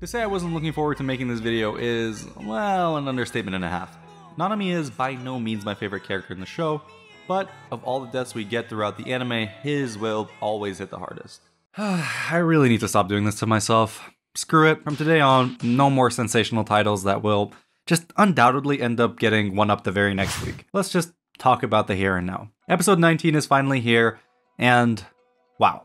To say I wasn't looking forward to making this video is, well, an understatement and a half. Nanami is by no means my favorite character in the show, but of all the deaths we get throughout the anime, his will always hit the hardest. I really need to stop doing this to myself. Screw it, from today on, no more sensational titles that will just undoubtedly end up getting one up the very next week. Let's just talk about the here and now. Episode 19 is finally here, and wow.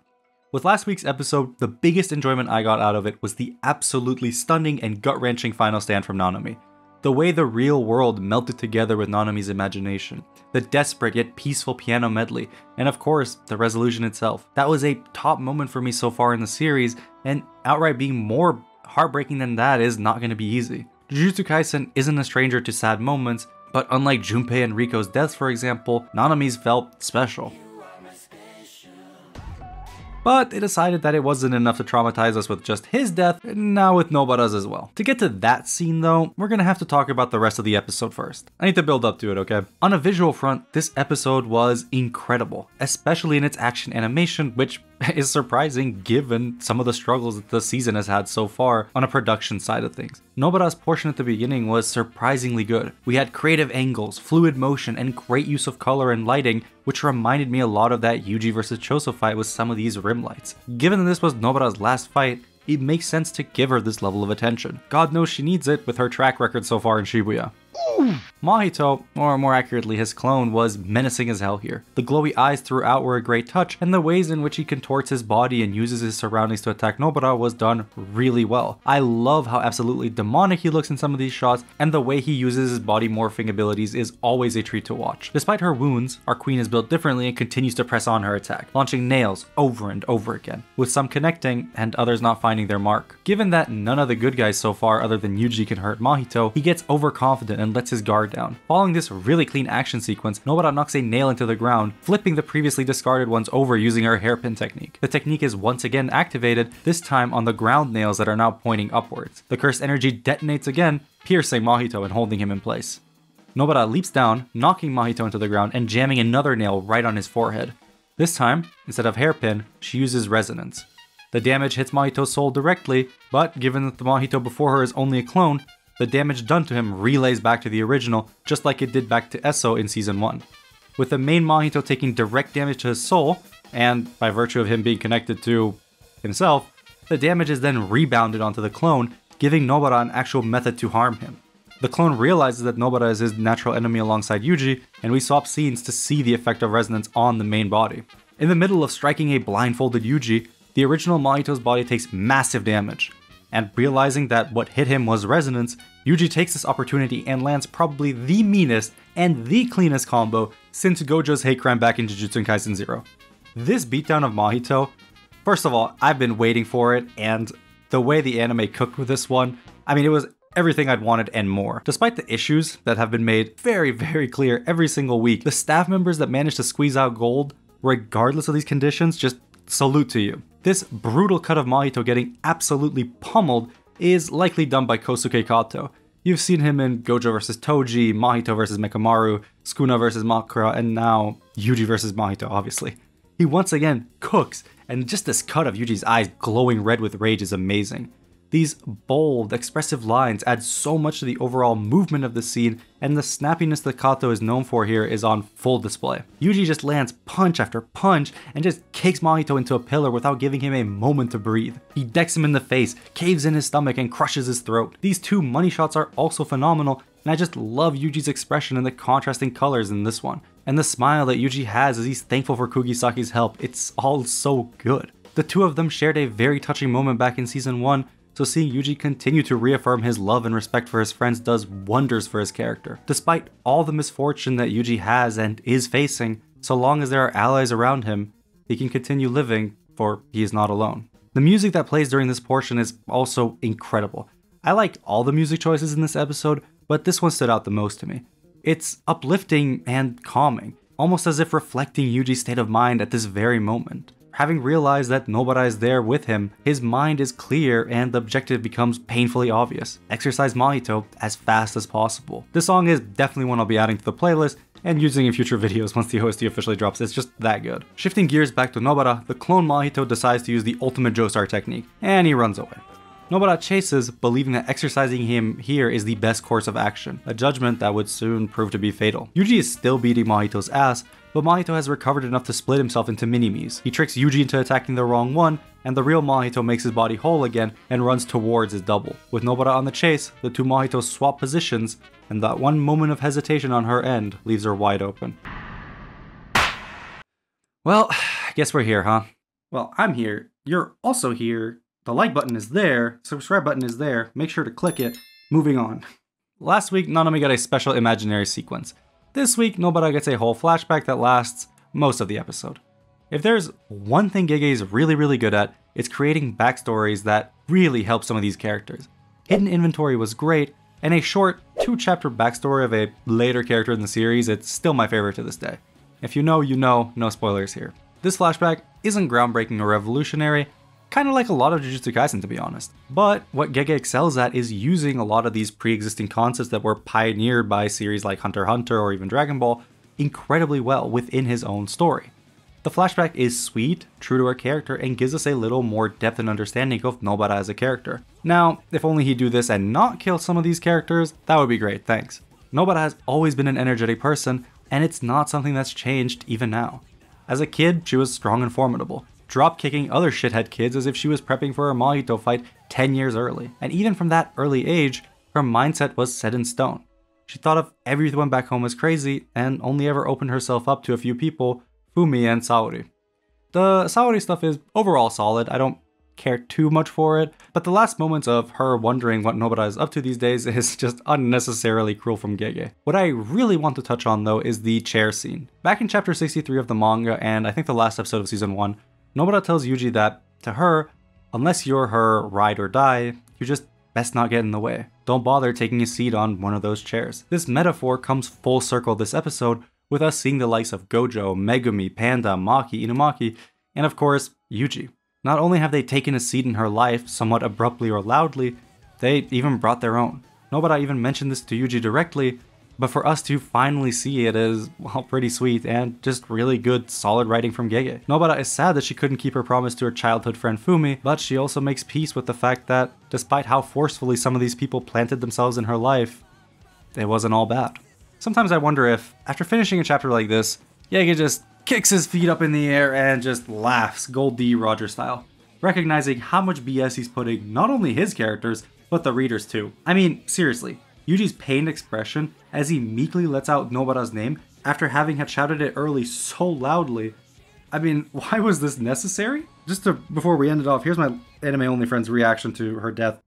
With last week's episode, the biggest enjoyment I got out of it was the absolutely stunning and gut-wrenching final stand from Nanami. The way the real world melted together with Nanami's imagination, the desperate yet peaceful piano medley, and of course, the resolution itself. That was a top moment for me so far in the series, and outright being more heartbreaking than that is not going to be easy. Jujutsu Kaisen isn't a stranger to sad moments, but unlike Junpei and Riko's deaths for example, Nanami's felt special. But they decided that it wasn't enough to traumatize us with just his death, and now with Nobara's as well. To get to that scene though, we're gonna have to talk about the rest of the episode first. I need to build up to it, okay? On a visual front, this episode was incredible, especially in its action animation, which is surprising given some of the struggles that the season has had so far on a production side of things. Nobara's portion at the beginning was surprisingly good. We had creative angles, fluid motion, and great use of color and lighting, which reminded me a lot of that Yuji vs Choso fight with some of these rim lights. Given that this was Nobara's last fight, it makes sense to give her this level of attention. God knows she needs it with her track record so far in Shibuya. Mahito, or more accurately his clone, was menacing as hell here. The glowy eyes throughout were a great touch, and the ways in which he contorts his body and uses his surroundings to attack Nobara was done really well. I love how absolutely demonic he looks in some of these shots, and the way he uses his body morphing abilities is always a treat to watch. Despite her wounds, our queen is built differently and continues to press on her attack, launching nails over and over again, with some connecting and others not finding their mark. Given that none of the good guys so far other than Yuji can hurt Mahito, he gets overconfident and lets his guard down. Following this really clean action sequence, Nobara knocks a nail into the ground, flipping the previously discarded ones over using her hairpin technique. The technique is once again activated, this time on the ground nails that are now pointing upwards. The cursed energy detonates again, piercing Mahito and holding him in place. Nobara leaps down, knocking Mahito into the ground and jamming another nail right on his forehead. This time, instead of hairpin, she uses resonance. The damage hits Mahito's soul directly, but given that the Mahito before her is only a clone, the damage done to him relays back to the original, just like it did back to Eso in Season 1. With the main Mahito taking direct damage to his soul, and by virtue of him being connected to himself, the damage is then rebounded onto the clone, giving Nobara an actual method to harm him. The clone realizes that Nobara is his natural enemy alongside Yuji, and we swap scenes to see the effect of resonance on the main body. In the middle of striking a blindfolded Yuji, the original Mahito's body takes massive damage. And realizing that what hit him was resonance, Yuji takes this opportunity and lands probably the meanest and the cleanest combo since Gojo's hate crime back in Jujutsu Kaisen 0. This beatdown of Mahito, first of all, I've been waiting for it, and the way the anime cooked with this one, I mean, it was everything I'd wanted and more. Despite the issues that have been made very, very clear every single week, the staff members that managed to squeeze out gold, regardless of these conditions, just salute to you. This brutal cut of Mahito getting absolutely pummeled is likely done by Kosuke Kato. You've seen him in Gojo vs Toji, Mahito vs Mekamaru, Sukuna vs Makura, and now Yuji vs Mahito, obviously. He once again cooks, and just this cut of Yuji's eyes glowing red with rage is amazing. These bold, expressive lines add so much to the overall movement of the scene, and the snappiness that Kato is known for here is on full display. Yuji just lands punch after punch and just kicks Mahito into a pillar without giving him a moment to breathe. He decks him in the face, caves in his stomach, and crushes his throat. These two money shots are also phenomenal, and I just love Yuji's expression and the contrasting colors in this one. And the smile that Yuji has as he's thankful for Kugisaki's help, it's all so good. The two of them shared a very touching moment back in Season 1, so seeing Yuji continue to reaffirm his love and respect for his friends does wonders for his character. Despite all the misfortune that Yuji has and is facing, so long as there are allies around him, he can continue living, for he is not alone. The music that plays during this portion is also incredible. I liked all the music choices in this episode, but this one stood out the most to me. It's uplifting and calming, almost as if reflecting Yuji's state of mind at this very moment. Having realized that Nobara is there with him, his mind is clear and the objective becomes painfully obvious. Exercise Mahito as fast as possible. This song is definitely one I'll be adding to the playlist and using in future videos once the OST officially drops. It's just that good. Shifting gears back to Nobara, the clone Mahito decides to use the ultimate Joestar technique, and he runs away. Nobara chases, believing that exercising him here is the best course of action, a judgment that would soon prove to be fatal. Yuji is still beating Mahito's ass, but Mahito has recovered enough to split himself into mini-me's. He tricks Yuji into attacking the wrong one, and the real Mahito makes his body whole again and runs towards his double. With Nobara on the chase, the two Mahitos swap positions, and that one moment of hesitation on her end leaves her wide open. Well, I guess we're here, huh? Well, I'm here. You're also here. The like button is there, subscribe button is there, make sure to click it. Moving on. Last week, Nanami got a special imaginary sequence. This week, Nobara gets a whole flashback that lasts most of the episode. If there's one thing Gege is really good at, it's creating backstories that really help some of these characters. Hidden Inventory was great, and a short 2-chapter backstory of a later character in the series, it's still my favorite to this day. If you know, no spoilers here. This flashback isn't groundbreaking or revolutionary, kind of like a lot of Jujutsu Kaisen to be honest. But what Gege excels at is using a lot of these pre-existing concepts that were pioneered by series like Hunter x Hunter or even Dragon Ball incredibly well within his own story. The flashback is sweet, true to her character, and gives us a little more depth and understanding of Nobara as a character. Now, if only he'd do this and not kill some of these characters, that would be great, thanks. Nobara has always been an energetic person, and it's not something that's changed even now. As a kid, she was strong and formidable, drop-kicking other shithead kids as if she was prepping for a Mahito fight 10 years early. And even from that early age, her mindset was set in stone. She thought of everyone back home as crazy, and only ever opened herself up to a few people, Fumi and Saori. The Saori stuff is overall solid, I don't care too much for it, but the last moments of her wondering what Nobara is up to these days is just unnecessarily cruel from Gege. What I really want to touch on though is the chair scene. Back in chapter 63 of the manga, and I think the last episode of season 1, Nobara tells Yuji that, to her, unless you're her ride or die, you just best not get in the way. Don't bother taking a seat on one of those chairs. This metaphor comes full circle this episode, with us seeing the likes of Gojo, Megumi, Panda, Maki, Inumaki, and of course, Yuji. Not only have they taken a seat in her life, somewhat abruptly or loudly, they even brought their own. Nobara even mentioned this to Yuji directly, but for us to finally see it is, well, pretty sweet and just really good, solid writing from Gege. Nobara is sad that she couldn't keep her promise to her childhood friend Fumi, but she also makes peace with the fact that, despite how forcefully some of these people planted themselves in her life, it wasn't all bad. Sometimes I wonder if, after finishing a chapter like this, Gege just kicks his feet up in the air and just laughs, Gold D Roger style, recognizing how much BS he's putting not only his characters, but the readers too. I mean, seriously. Yuji's pained expression as he meekly lets out Nobara's name after having had shouted it early so loudly. I mean, why was this necessary? Before we end it off, here's my anime-only friend's reaction to her death.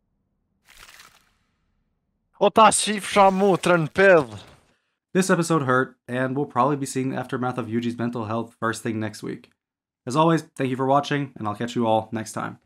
This episode hurt, and we'll probably be seeing the aftermath of Yuji's mental health first thing next week. As always, thank you for watching, and I'll catch you all next time.